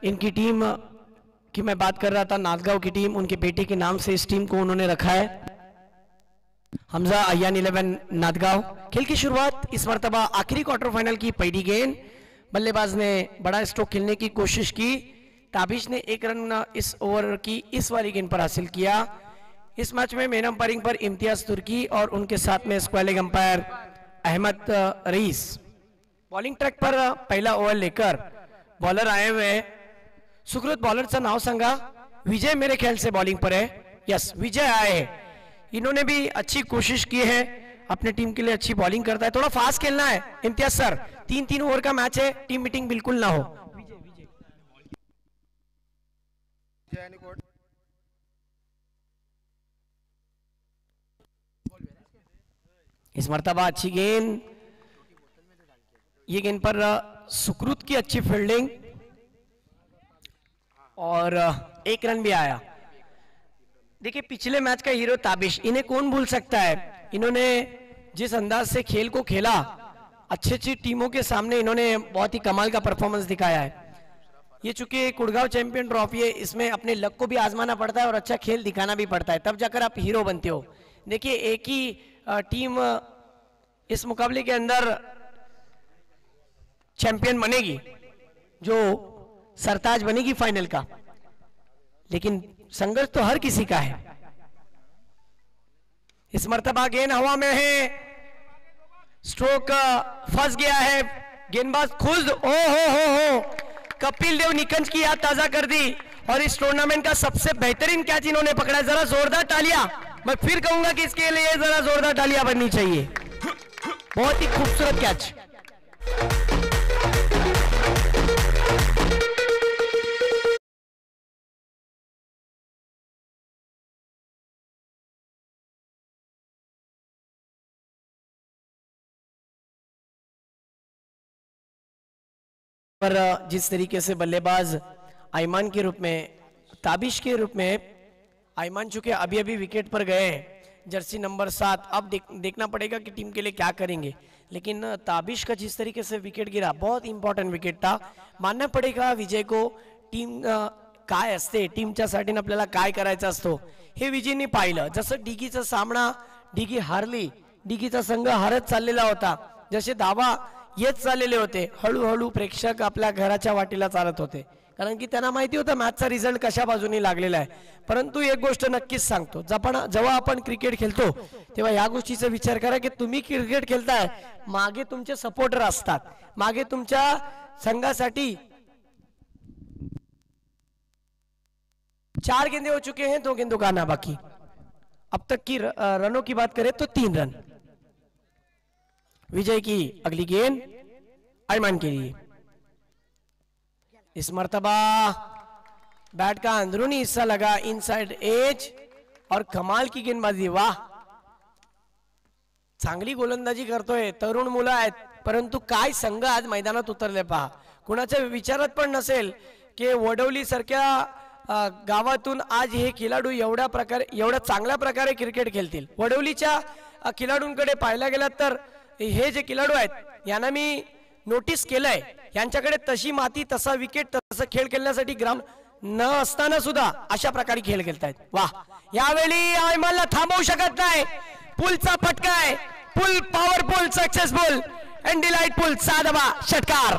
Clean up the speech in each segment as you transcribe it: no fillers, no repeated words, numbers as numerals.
इनकी टीम की मैं बात कर रहा था, नांदगांव की टीम, उनके बेटे के नाम से इस टीम को उन्होंने रखा है, हमजा अय्यान 11 नांदगांव। खेल की शुरुआत इस मरतबा आखिरी क्वार्टर फाइनल की पहली गेंद, बल्लेबाज ने बड़ा स्ट्रोक खेलने की कोशिश की, ताबिश ने 1 रन इस ओवर की इस वाली गेंद पर हासिल किया। इस मैच में मेन अंपायरिंग पर इम्तियाज तुर्की और उनके साथ में square umpire Ahmad rice. Bowling track पर पहला ओवर लेकर बॉलर आए हुए हैं। सुकृत बॉलरचं नाव सांगा। विजय मेरे ख्याल से बॉलिंग पर है। यस, विजय आए, इन्होंने भी अच्छी कोशिश की है, अपने टीम के लिए अच्छी बॉलिंग करता है। थोड़ा फास्ट खेलना है इम्तियाज सर, 3-3 ओवर का मैच है, टीम मीटिंग बिल्कुल ना हो। इस मर्तबा अच्छी गेंद, ये गेंद पर सुकृत की अच्छी फील्डिंग और 1 रन भी आया। देखिए पिछले मैच का हीरो ताबिश, इन्हें कौन भूल सकता है। इन्होंने जिस अंदाज से खेल को खेला, अच्छी अच्छी टीमों के सामने इन्होंने बहुत ही कमाल का परफॉर्मेंस दिखाया है। ये चूंकि कुड़गांव चैंपियन ट्रॉफी है, इसमें अपने लक को भी आजमाना पड़ता है और अच्छा खेल दिखाना भी पड़ता है, तब जाकर आप हीरो बनते हो। देखिए एक ही टीम इस मुकाबले के अंदर चैंपियन बनेगी, जो सरताज बनेगी फाइनल का, लेकिन संघर्ष तो हर किसी का है। इस मर्तबा गेंद हवा में है, स्ट्रोक फंस गया है, गेंदबाज खुद हो कपिल देव निकंज की याद ताजा कर दी और इस टूर्नामेंट का सबसे बेहतरीन कैच इन्होंने पकड़ा। जरा जोरदार तालियां, मैं फिर कहूंगा कि इसके लिए जरा जोरदार तालियां बननी चाहिए। बहुत ही खूबसूरत कैच। पर जिस तरीके से बल्लेबाज आयमान के रूप में, ताबिश के रूप में, आयमान चूंकि अभी अभी विकेट पर गए हैं, जर्सी नंबर 7, अब देखना पड़ेगा कि टीम के लिए क्या करेंगे, लेकिन ताबिश का जिस तरीके से विकेट गिरा, बहुत इंपॉर्टंट विकेट था। मानना पड़ेगा विजय को, टीम काय असते, टीमच्या साठी आपल्याला काय करायचं असतो हे विजयने पाहिलं। जसं डिगीचा सामना, डिगी हारली, डिगीचा संघ हारत चाललेला होता, जसे धावा येत चाललेले होते, हळूहळू प्रेक्षक आपल्या घराच्या वाटेला चालत होते, कारण की त्यांना माहिती होतं मॅचचा रिझल्ट कशा बाजूने लागलेला आहे। परंतु एक गोष्ट नक्कीच सांगतो, जेव्हा आपण क्रिकेट खेळतो तेव्हा या गोष्टीचा विचार करा की तुम्ही क्रिकेट खेळताय, मागे तुमचे सपोर्टर असतात, मागे तुमच्या संघासाठी 4 गेंदे हो चुके हैं, 2 गेंदों का आना बाकी। अब तक की रनों की बात करें तो 3 रन। विजय की अगली गेंद आयमान के लिए। इस मर्तबा बैट का अंदरूनी हिस्सा लगा इनसाइड एज और कमाल की गेंदबाजी। वाह, चांगली गोलंदाजी करतोय, तरुण मुलं आहेत, परंतु काय संघ आज मैदानात उतरले पहा। कुणाच्या विचारात पण नसेल की वडवली सारख्या गावातून आज हे खेळाडू एवढ्या चांगल्या प्रकारे क्रिकेट खेळतील। वडवलीच्या खेळाडूंकडे पाहायला गेलात तर हे जे खेळाडू आहेत यांना मी नोटीस केलंय, यांच्याकडे तशी माती, तसा विकेट, तसं खेळ खेळण्यासाठी ग्राउंड न असताना सुद्धा अशा प्रकारे खेळ खेळतायत। वाह, यावेळी आयमानला थांबवू शकत नाही, पुलचा फटका आहे, पुल पॉवरफुल, सक्सेसफुल अँड डिलाइटफुल, साधवा षटकार।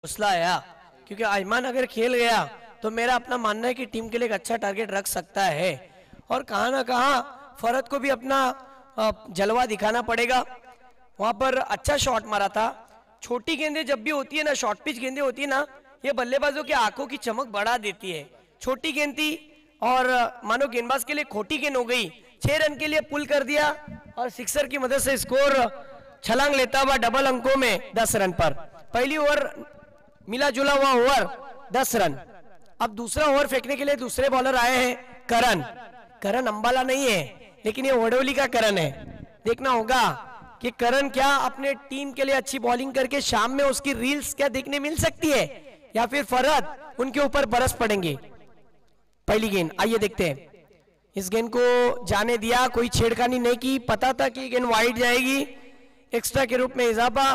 हौसला आया, क्योंकि आयमान अगर खेल गया तो मेरा अपना मानना है कि टीम के लिए एक अच्छा टारगेट रख सकता है, और कहां ना कहां फरद को भी अपना जलवा दिखाना पड़ेगा। वहां पर अच्छा शॉट मारा था। छोटी गेंदें जब भी होती है ना, शॉर्ट पिच गेंदें होती है ना, ये बल्लेबाजों की आंखों की चमक बढ़ा देती है। छोटी गेंद थी और मानो गेंदबाज के लिए खोटी गेंद हो गई, 6 रन के लिए पुल कर दिया और सिक्सर की मदद से स्कोर छलांग लेता हुआ डबल अंकों में 10 रन पर। पहली ओवर मिला जुला हुआ ओवर 10 रन। अब दूसरा ओवर फेंकने के लिए दूसरे बॉलर आए हैं करण। करण अंबाला नहीं है, लेकिन ये वडोली का करण है। देखना होगा कि करण क्या अपने टीम के लिए अच्छी बॉलिंग करके शाम में उसकी रील्स क्या देखने मिल सकती है, या फिर फरहत उनके ऊपर बरस पड़ेंगे। पहली गेंद, आइए देखते हैं। इस गेंद को जाने दिया, कोई छेड़खानी नहीं की, पता था कि गेंद वाइड जाएगी। एक्स्ट्रा के रूप में इजाफा,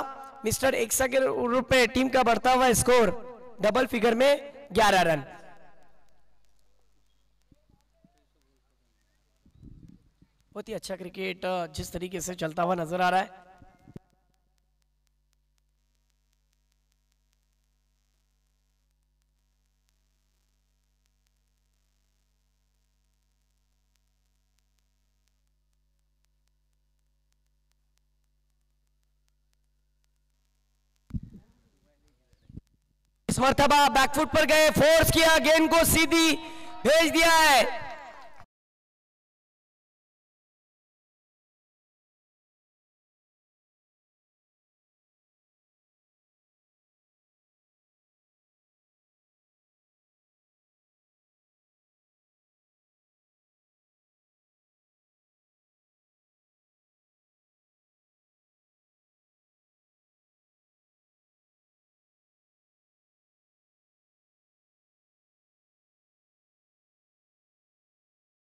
मिस्टर एक्स्ट्रा के रूप में टीम का बढ़ता हुआ स्कोर डबल फिगर में 11 रन। बहुत ही अच्छा क्रिकेट जिस तरीके से चलता हुआ नजर आ रहा है। इस मर्तबा बैकफुट पर गए, फोर्स किया, गेंद को सीधी भेज दिया है।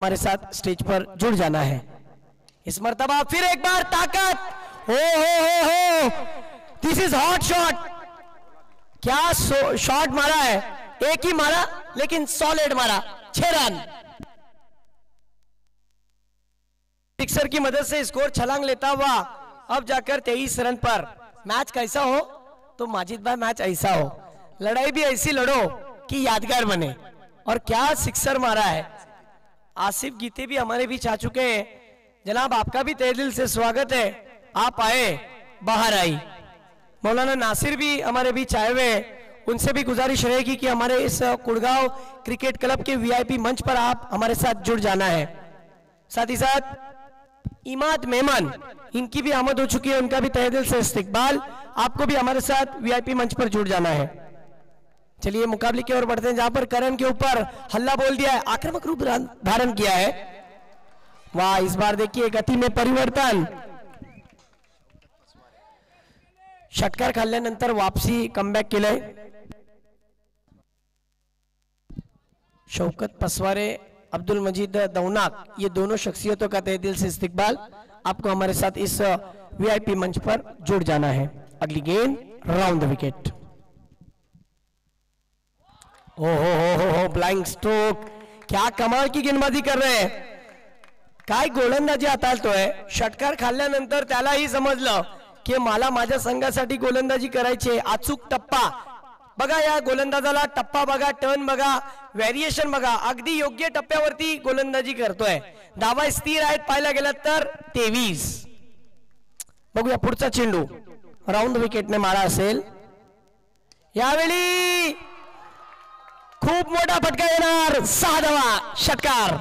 हमारे साथ स्टेज पर जुड़ जाना है। इस मर्तबा फिर एक बार ताकत, हो दिस इज हॉट शॉट। क्या शॉट मारा है, एक ही मारा लेकिन सॉलिड मारा, 6 रन। सिक्सर की मदद से स्कोर छलांग लेता हुआ अब जाकर 23 रन पर। मैच कैसा हो तो माजिद भाई, मैच ऐसा हो, लड़ाई भी ऐसी लड़ो कि यादगार बने। और क्या सिक्सर मारा है। आसिफ गीते भी हमारे बीच आ चुके हैं। जनाब आपका भी तहे दिल से स्वागत है, आप आए, बाहर आई। मौलाना नासिर भी हमारे बीच आए हुए हैं, उनसे भी गुजारिश रहेगी कि हमारे इस कुड़गांव क्रिकेट क्लब के वीआईपी मंच पर आप हमारे साथ जुड़ जाना है। साथ ही साथ इमाद मेमन, इनकी भी आमद हो चुकी है, उनका भी तहे दिल से इस्तकबाल। आपको भी हमारे साथ वीआईपी मंच पर जुड़ जाना है। चलिए मुकाबले की ओर बढ़ते हैं, जहां पर करण के ऊपर हल्ला बोल दिया है, आक्रामक रूप धारण किया है। वाह, इस बार देखिए गति में परिवर्तन। षटकार खाल्ल्यानंतर वापसी कमबॅक केलंय। शौकत पसवारे, अब्दुल मजीद दौनाक, ये दोनों शख्सियतों का तहे दिल से इस्तकबाल। आपको हमारे साथ इस वीआईपी मंच पर जुड़ जाना है। अगली गेंद राउंड द विकेट। हो ब्लाइंग स्ट्रोक, क्या कमाल की गेंदबाजी कर रहे हैं, काय गोलंदाजी हाताळतोय। षटकार खाल्ल्यानंतर त्यालाही समजलं की मला माझ्या संघासाठी गोलंदाजी करायची, अचूक टप्पा बघा, या गोलंदाजाला टप्पा बघा, टर्न बघा, व्हेरिएशन बघा, अगदी योग्य टप्प्यावरती गोलंदाजी करतोय। धावा स्थिर आहेत पाहायला गेला तर 23। बघूया पुढचा चेंडू राऊंड विकेटने मारा असेल। यावेळी खूप मोठा फटका येणार, 6 धावा, षटकार।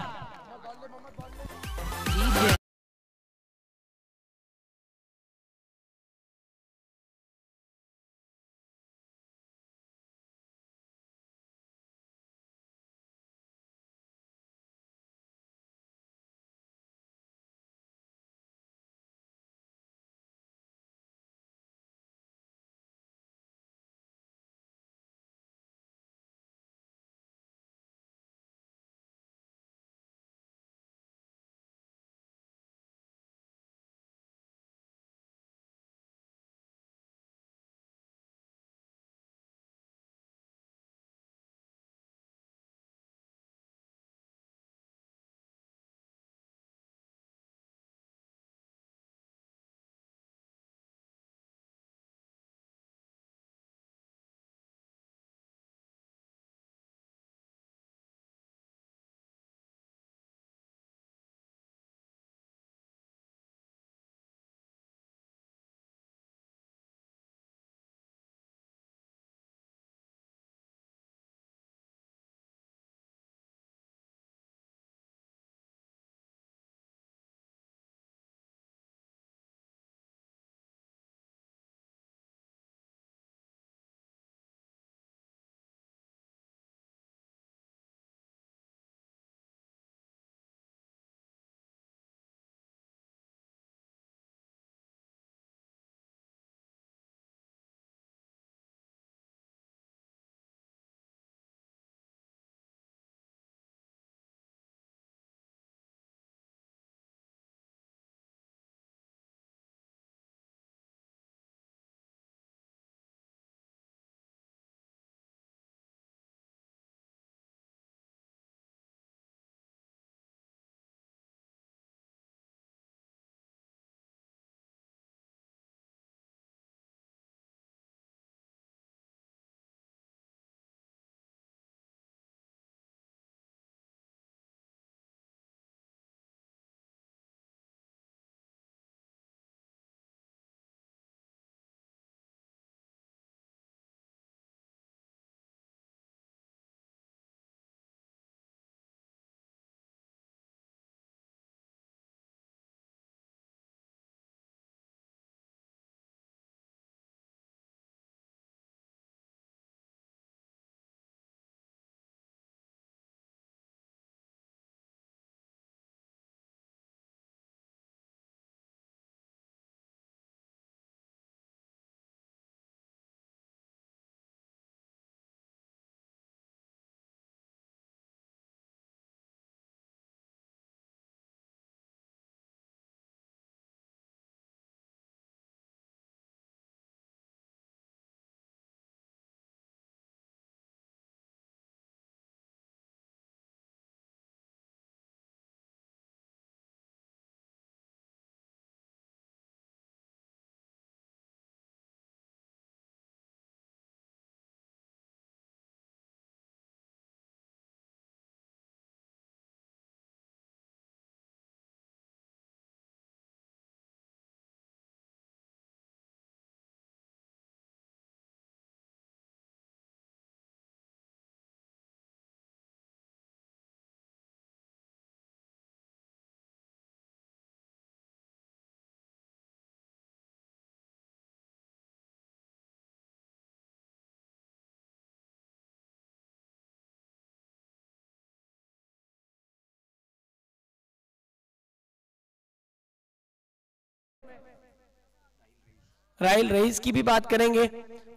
राहिल रईस की भी बात करेंगे।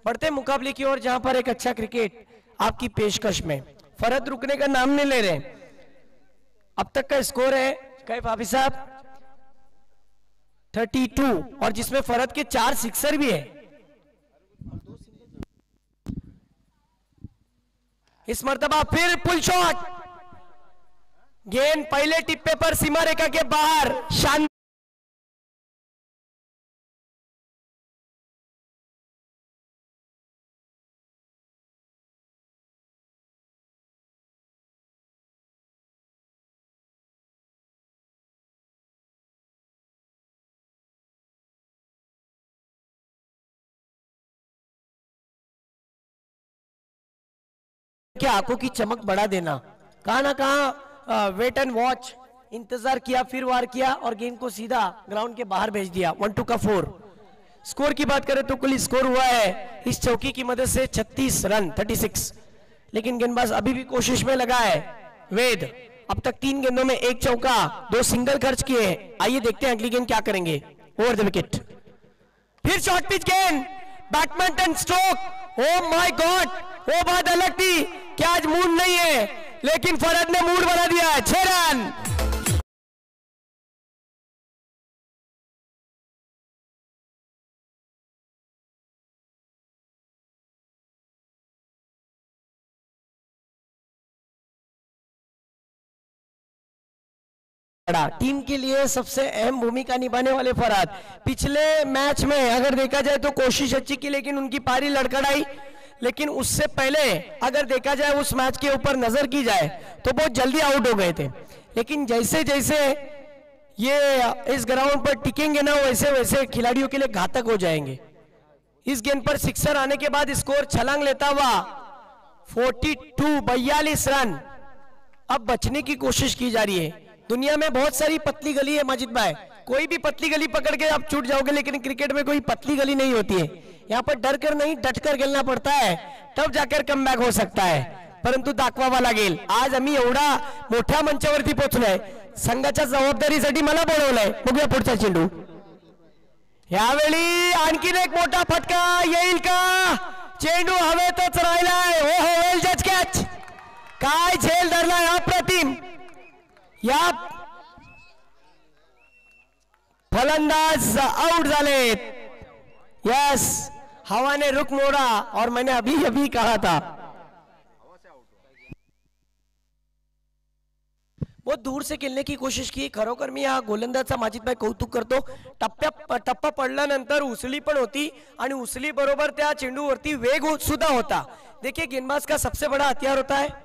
बढ़ते मुकाबले की ओर जहां पर एक अच्छा क्रिकेट आपकी पेशकश में, फरहत रुकने का नाम नहीं ले रहे। अब तक का स्कोर है कैफ हाफिज साहब 32, और जिसमें फरहत के 4 सिक्सर भी है। इस मर्तबा फिर पुल शॉट, गेंद पहले टिप्पे पर सीमा रेखा के बाहर, शानदार के आंखों की चमक बढ़ा देना। कहा ना कहा वेट एंड वॉच, इंतजार किया, फिर वार किया और गेंद को सीधा ग्राउंड के बाहर भेज दिया। 1-2 का 4। स्कोर की बात करें तो कुल स्कोर हुआ है इस चौकी की मदद से 36 रन 36, लेकिन गेंदबाज अभी भी कोशिश में लगा है। वेद अब तक 3 गेंदों में 1 चौका 2 सिंगल खर्च किए। आइए देखते हैं अगली गेंद क्या करेंगे। ओवर द विकेट, फिर शॉर्ट पिच गेंद, badminton stroke. Oh my God, वो बात अलग थी कि आज मूड नहीं है, लेकिन फरहत ने मूड बना दिया है। 6 रन। टीम के लिए सबसे अहम भूमिका निभाने वाले फरहत, पिछले मैच में अगर देखा जाए तो कोशिश अच्छी की, लेकिन उनकी पारी लड़खड़ाई। लेकिन उससे पहले अगर देखा जाए उस मैच के ऊपर नजर की जाए तो बहुत जल्दी आउट हो गए थे। लेकिन जैसे जैसे ये इस ग्राउंड पर टिकेंगे ना, वैसे वैसे खिलाड़ियों के लिए घातक हो जाएंगे। इस गेंद पर सिक्सर आने के बाद स्कोर छलांग लेता हुआ 42 रन। अब बचने की कोशिश की जा रही है। दुनिया में बहुत सारी पतली गली है माजिद भाई, कोई भी पतली गली पकड़ के आप छूट जाओगे, लेकिन क्रिकेट में कोई पतली गली नहीं होती है। यहाँ पर डर कर नहीं डट कर खेलना पड़ता है, तब जाकर कमबॅक हो सकता है। परंतु दाखवावा लागेल। आज आम्ही एवढा मोठ्या मंचावरती पोहोचलोय, संघाच्या जबाबदारीसाठी मला बोलवलंय। बघूया पुढचा चेंडू। यावेळी आणखीन एक मोठा फटका येईल का? चेंडू हवेतच राहिलाय। हो वेल जज कॅच, काय झेल धरलाय अप्रतिम। या फलंदाज आउट झालेत। यस, हवा ने रुख मोड़ा और मैंने अभी अभी कहा था। बहुत दूर से खेळणे की कोशिश की। खरोखर मी या गोलंदाजचा माजिदभाई कौतुक करतो। टप्पा पडल्यानंतर उसळी पण होती आणि उसळी बरोबर त्या चेंडूवरती वेग सुद्धा होता। देखिए गेंदबाज का सबसे बड़ा हथियार होता है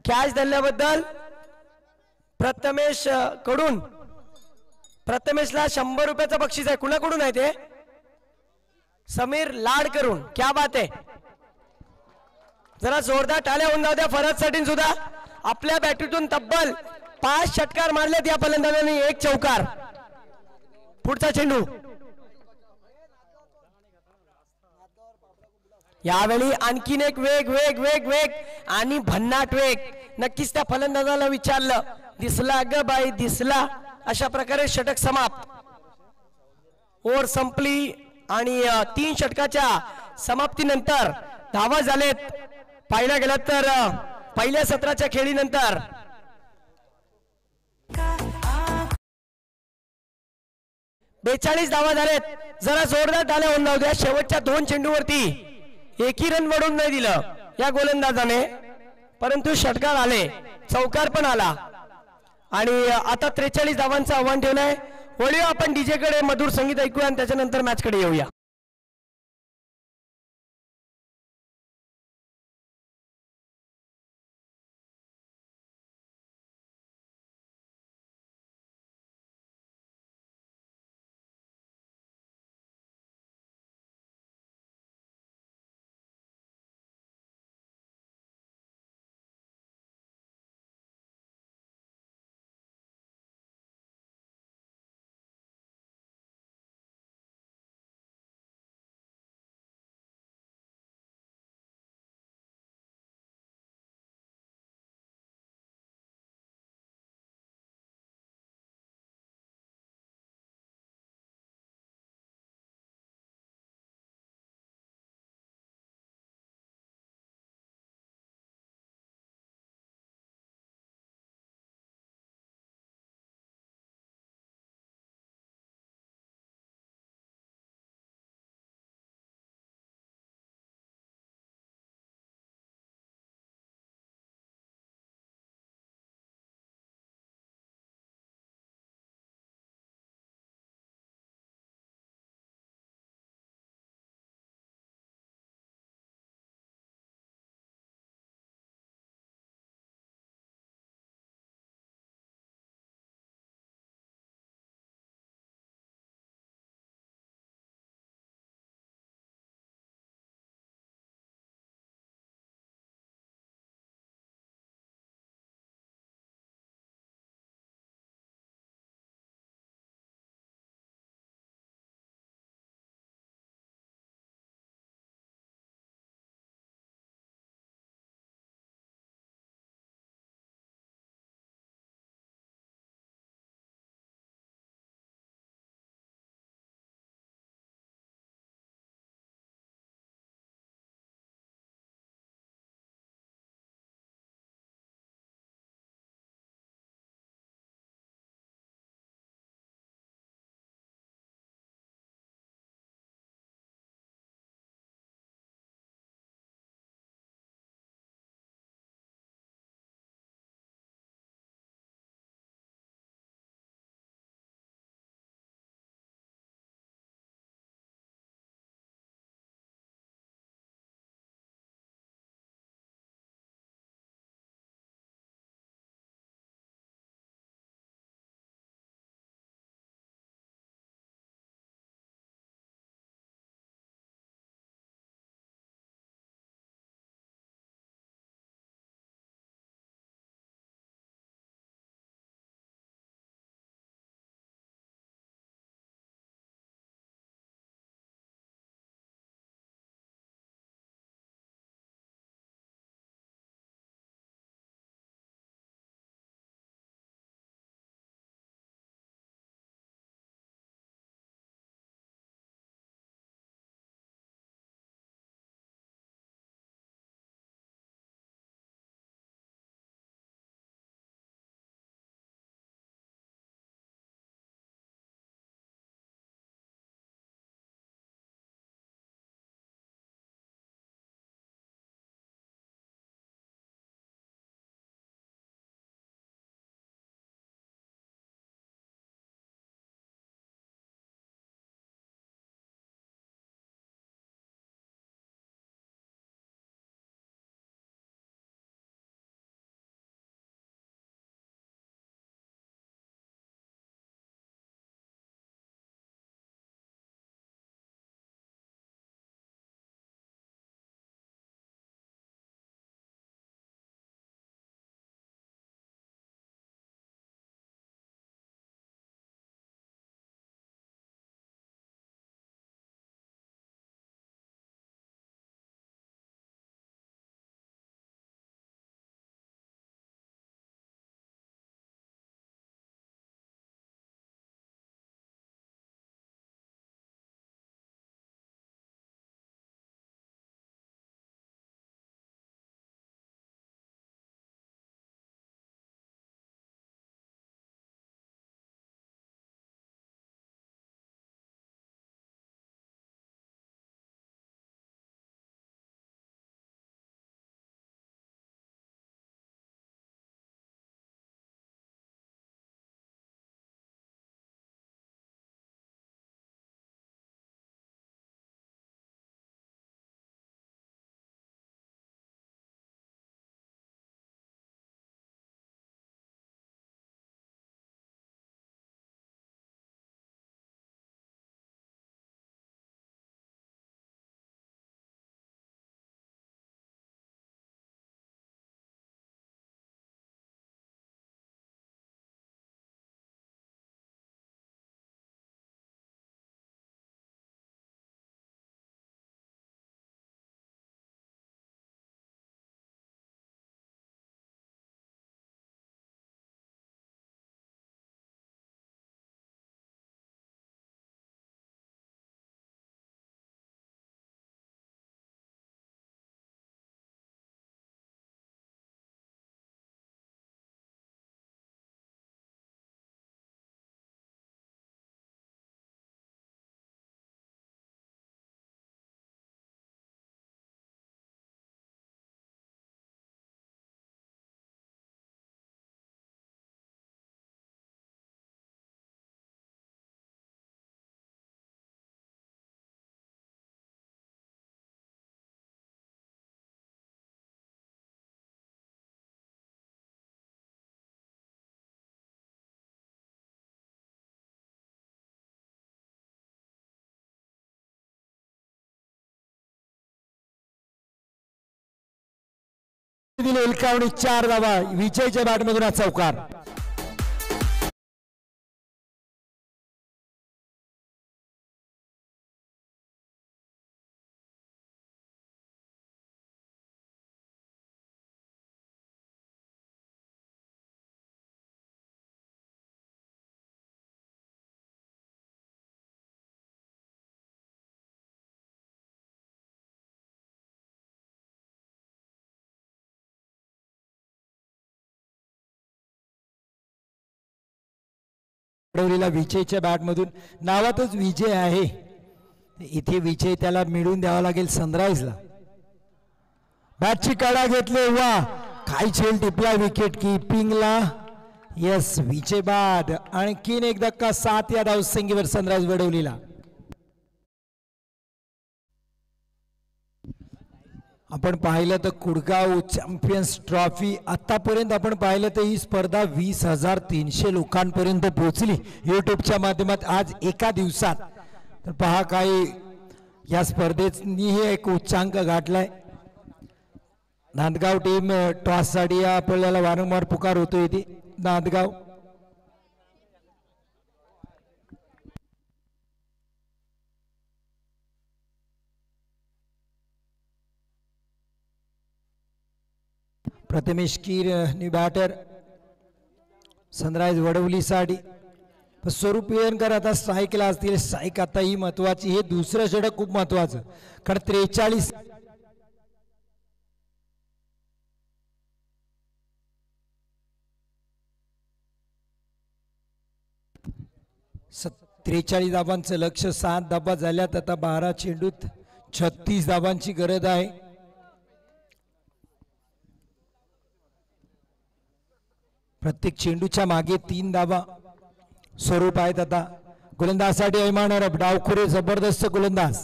कॅच धरल्याबद्दल प्रथमेश कडून, प्रथमेशला 100 रुपयाचं बक्षीस आहे। कुणाकडून आहे ते? समीर लाड करून। क्या बात है, जरा जोरदार टाळ्या होऊन जाऊ द्या फरहतसाठी सुद्धा। आपल्या बॅटीतून तब्बल 5 षटकार मारलेत या फलंदाजांनी, 1 चौकार। पुढचा चेंडू। यावेळी आणखीन एक वेग वेग वेग वेग आणि भन्नाट वेग। नक्कीच त्या फलंदाजाला विचारलं, दिसला ग बाई दिसला। अशा प्रकारे षटक समाप्त। ओव्हर संपली आणि 3 षटकाच्या समाप्तीनंतर धावा झालेत। पाहिला गेला तर पहिल्या सत्राच्या खेळीनंतर 42 धावा झालेत। जरा जोरदार टाळ्या होऊन जाऊ द्या। शेवटच्या 2 चेंडूवरती एकही रन वडून नाही दिलं या गोलंदाजाने, परंतु षटकार आले, चौकार पण आला आणि आता 43 धावांचं आव्हान ठेवलंय। वळूया आपण डीजे कडे, मधुर संगीत ऐकूया आणि त्याच्यानंतर मॅच कडे येऊया। दिली उलकावणी 4 धावा विजयच्या बॅटमधून हा चौकार. वडवलीला विजयच्या बॅटमधून नावातच विजय आहे, इथे विजय त्याला मिळवून द्यावा लागेल सनराइजला. बॅटची कडा घेतली, वा काय झेल टिपला विकेट किपिंगला. यस विजय बाद. आणखीन एक धक्का 7 या धावसंख्येवर सनराइज वडवलीला. आपण पाहिलं तर कुडगाव चॅम्पियन्स ट्रॉफी आतापर्यंत आपण पाहिलं तर ही स्पर्धा 20,300 लोकांपर्यंत पोहोचली यूट्यूबच्या माध्यमात आज एका दिवसात. तर पहा काही या स्पर्धेतनी एक उच्चांक गाठलाय. नांदगाव टीम टॉससाठी आपल्याला वारंवार पुकार होतो इथे. नांदगाव प्रथमेश कीर नी बॅटर सनराइज वडवलीसाठी. स्वरूप येणकर आता स्ट्राईकला असतील. स्ट्राईक आता ही महत्वाची, हे दुसरं षटक खूप महत्वाचं कारण 43 43 धावांचं लक्ष. 7 धावा झाल्यात आता 12 चेंडूत 36 धावांची गरज आहे. प्रत्येक चेंडूच्या मागे 3 धावा स्वरूप आहेत. आता गोलंदाजसाठी ऐमान अरब डावखुरे जबरदस्त गोलंदाज.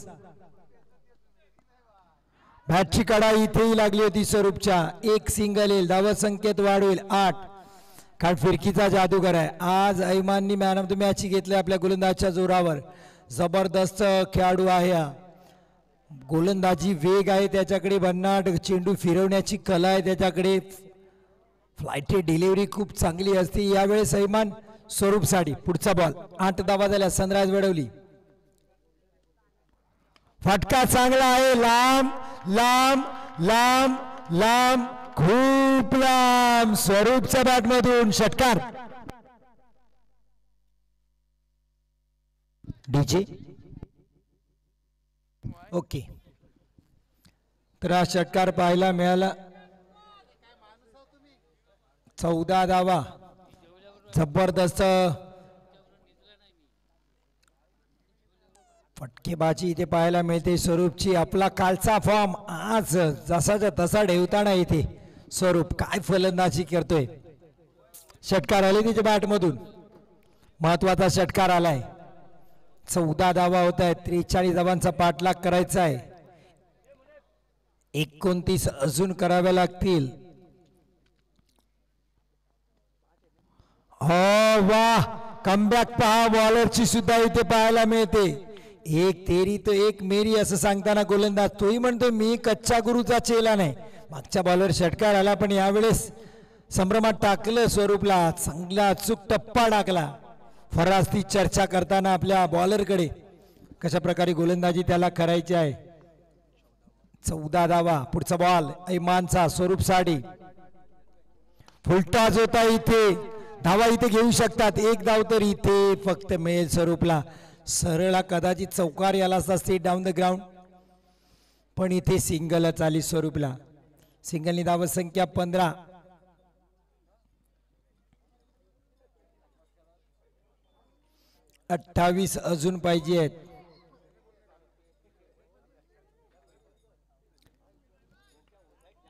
बॅटची कडा इथेही लागली होती स्वरूपच्या. एक सिंगल येईल, धावा संख्येत वाढ होईल 8. कारण फिरकीचा जादूगर आहे आज. ऐमाननी मॅन ऑफ द मॅच घेतले आपल्या गोलंदाजच्या जोरावर. जबरदस्त खेळाडू आहे हा. गोलंदाजी वेग आहे त्याच्याकडे, भन्नाट चेंडू फिरवण्याची कला आहे त्याच्याकडे. फ्लाइट डिलिव्हरी खूप चांगली असते. यावेळेस ऐमान स्वरूपसाठी पुढचा बॉल. 8 धावा झाल्या सनराइज वडवली. फटका चांगला आहे, लांब लांब लांब लांब खूप लांब. स्वरूपच्या बॅटमधून षटकार. DJ okay. तर हा षटकार पाहायला मिळाला. 14 धावा. जबरदस्त फटकेबाजी इथे पाहायला मिळते स्वरूपची. आपला कालचा फॉर्म आज जसाच्या तसा ठेवताना इथे स्वरूप काय फलंदाजी करतोय. षटकार आले त्याच्या बॅटमधून, महत्वाचा षटकार आलाय. 14 धावा होत आहेत. 43 धावांचा पाठलाग करायचा आहे. 29 अजून कराव्या लागतील. हो वाह, कमबॅक पहा बॉलरची सुद्धा इथे पाहायला मिळते. एक तेरी तो एक मेरी असं सांगताना गोलंदाज तोही म्हणतो मी कच्चा गुरुचा चेला नाही. मागच्या बॉलर षटकार आला पण यावेळेस संभ्रमात टाकलं स्वरूपला. चांगला अचूक टप्पा टाकला. फरास्ती चर्चा करताना आपल्या बॉलरकडे कशा प्रकारे गोलंदाजी त्याला करायची आहे. 14 धावा. पुढचा बॉल ऐमानचा स्वरूपसाठी. फुलटॉस होता इथे. धावा इथे घेऊ शकतात. एक धाव तर इथे फक्त मिळेल स्वरूपला. सरळा कदाचित चौकार याला असता स्ट्रेट डाऊन द ग्राउंड, पण इथे सिंगलच आली स्वरूपला. सिंगलनी धाव संख्या 15. अठ्ठावीस अजून पाहिजे आहेत.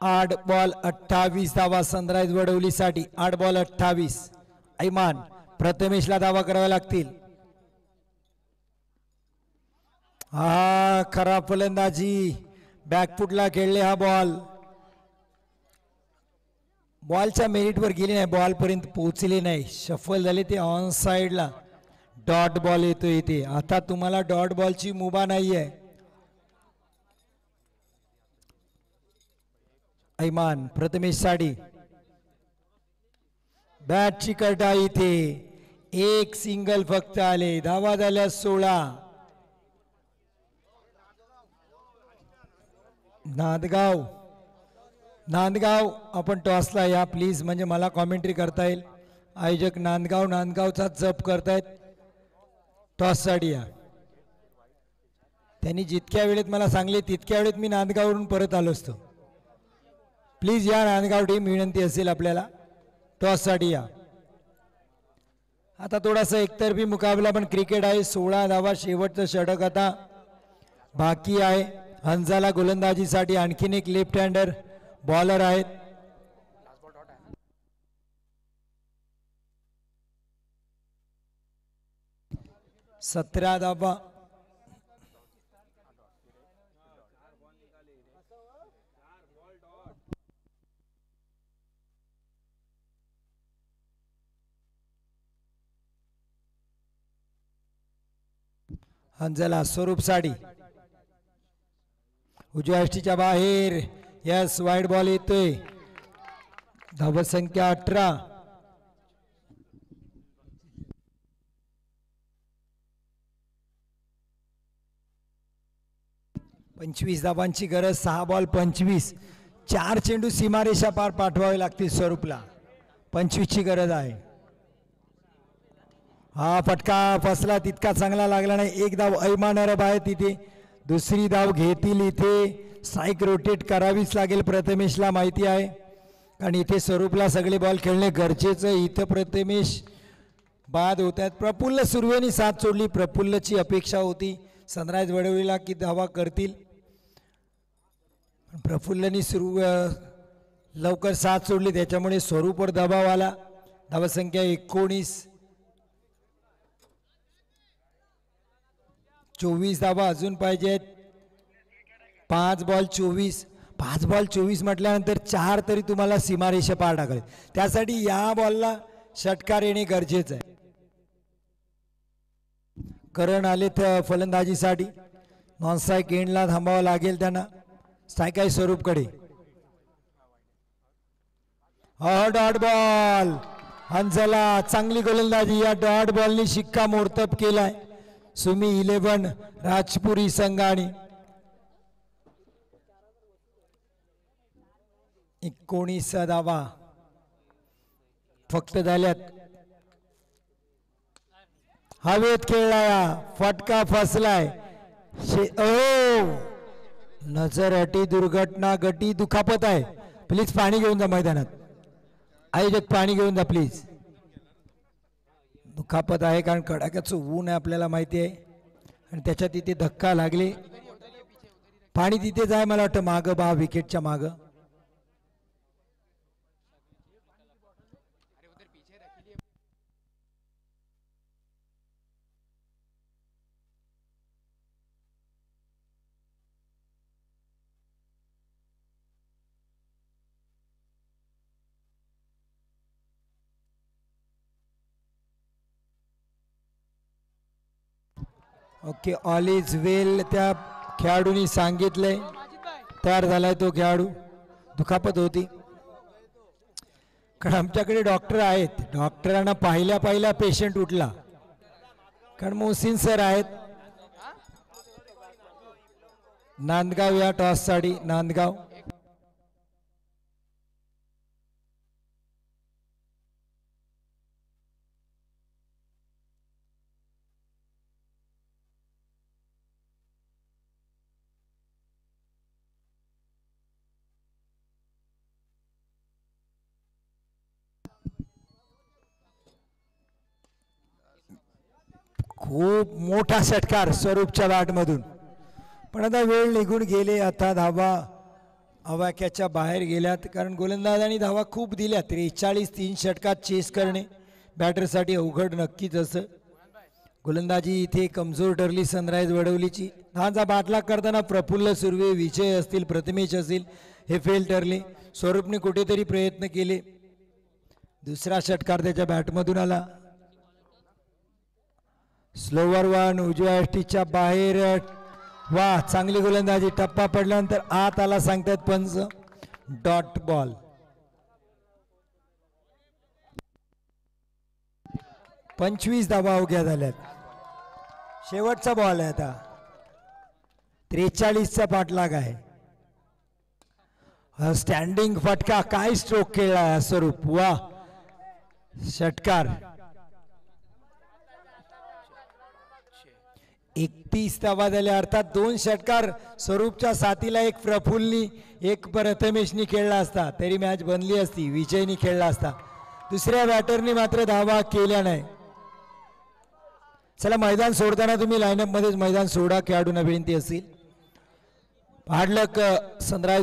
आठ बॉल 28 धावा सनराइज वडवलीसाठी. 8 बॉल 28. ऐमान प्रथमेशला धावा कराव्या लागतील. हा खराब फलंदाजी, बॅकफुटला खेळले हा बॉल. बॉलच्या मेरिटवर गेले नाही, बॉल पर्यंत पोहोचले नाही, शफल झाले ते ऑन साइडला. डॉट बॉल येतो इथे. आता तुम्हाला डॉट बॉलची मुभा नाहीये. ऐमान प्रथमेश साडी बॅटची कटा इथे एक सिंगल फक्त आले. धावा झाल्या 16. नांदगाव आपण टॉसला या प्लीज, म्हणजे मला कॉमेंट्री करता येईल. आयोजक नांदगावचा जप करतायत. टॉस साठी या. त्यांनी जितक्या वेळेत मला सांगले तितक्या वेळेत मी नांदगाववरून परत आलो असतो. प्लीज या नांदगाव टीम, विनंती असेल आपल्याला. टॉस साठी या. आता थोडासा एकतर्फी मुकाबला पण क्रिकेट आहे. 16 धावा, शेवटचं षटक आता बाकी आहे. हंजाला गोलंदाजीसाठी आणखीन एक लेफ्ट हँडर बॉलर आहेत. 17 धावा. हंजला स्वरूप साडी उजव्या यष्टीच्या बाहेर. यस, वाईड बॉल येतोय. धावा संख्या 18. पंचवीस धावांची गरज. 6 बॉल 25. 4 चेंडू सीमारेषा पार पाठवावे लागतील स्वरूपला. 25 ची गरज आहे. हा फटका फसला, तितका चांगला लागला नाही. एक धाव ऐमान अरब आहे तिथे. दुसरी धाव घेतील इथे. स्ट्राईक रोटेट करावीच लागेल, प्रथमेशला माहिती आहे, कारण इथे स्वरूपला सगळे बॉल खेळणे गरजेचं. इथं प्रथमेश बाद होत आहेत. प्रफुल्ल सुर्वेनी साथ सोडली. प्रफुल्लची अपेक्षा होती सनराइज वडवलीला की धावा करतील. प्रफुल्लनी लवकर साथ सोडली, त्याच्यामुळे स्वरूपवर दबाव आला. धावसंख्या 19. 24 धावा अजून पाहिजेत. 5 बॉल 24. 5 बॉल 24 म्हटल्यानंतर 4 तरी तुम्हाला सीमारेषा पार टाकले. त्यासाठी या बॉलला षटकार येणे गरजेचं आहे. करण आले तर फलंदाजीसाठी. नॉन स्ट्राईक एंडला थांबावं लागेल त्यांना. स्ट्राईक आहे स्वरूपकडे. Dot ball. हंसला चांगली गोलंदाजी. या डॉट बॉलनी शिक्का मोर्तब केलाय सुमी 11 राजपुरी संघाने. 19 धावा फक्त झाल्यात. हवेत खेळलाय, फटका फसलाय. नजर अटी, दुर्घटना घटी, दुखापत आहे. प्लीज पाणी घेऊन जा मैदानात. आयोजक पाणी घेऊन जा प्लीज. दुखापत आहे कारण कडाक्याचं ऊन आहे आपल्याला माहिती आहे, आणि त्याच्यात तिथे धक्का लागले. पाणी तिथेच आहे मला वाटतं, मागं बा विकेटच्या मागं. ओके, ऑल इज वेल त्या खेळाडूंनी सांगितलंय. तयार झालाय तो खेळाडू. दुखापत होती कारण आमच्याकडे डॉक्टर आहेत. डॉक्टरांना पाहिल्या पेशंट उठला, कारण मोहसिन सर आहेत. नांदगाव या टॉस साठी. नांदगाव खूप मोठा षटकार स्वरूपच्या बॅटमधून, पण आता वेळ निघून गेले. आता धावा आवाक्याच्या बाहेर गेल्यात, कारण गोलंदाजांनी धावा खूप दिल्या. 43 3 षटकात चेस करणे बॅटरसाठी अवघड नक्कीच असं. गोलंदाजी इथे कमजोर ठरली सनराइज वडवलीची. धावांचा बाटला करताना प्रफुल्ल सुर्वे, विजय असतील, प्रथमेश असतील, हे फेल ठरले. स्वरूपने कुठेतरी प्रयत्न केले. दुसरा षटकार त्याच्या बॅटमधून आला. स्लोवर वन उजव्या यष्टीच्या बाहेर. वा, चांगली गोलंदाजी. टप्पा पडल्यानंतर आत आला सांगतात पंच. Dot ball. 25 धावा अवघ्या झाल्यात. शेवटचा बॉल आहे आता. 43चा पाठलाग आहे. स्टँडिंग फटका, काय स्ट्रोक खेळला स्वरूप, वा षटकार. 31 धावा झाल्या, अर्थात 2 षटकार स्वरूपच्या साथीला एक प्रफुल्लनी एक प्रथमेशनी खेळला असता तरी मॅच बनली असती, विजयनी खेळला असता. दुसऱ्या बॅटरनी मात्र धावा केल्या नाही. चला, मैदान सोडताना तुम्ही लाईनअप मध्येच मैदान सोडा, खेळाडूंना विनंती असेल. Hard luck sunrise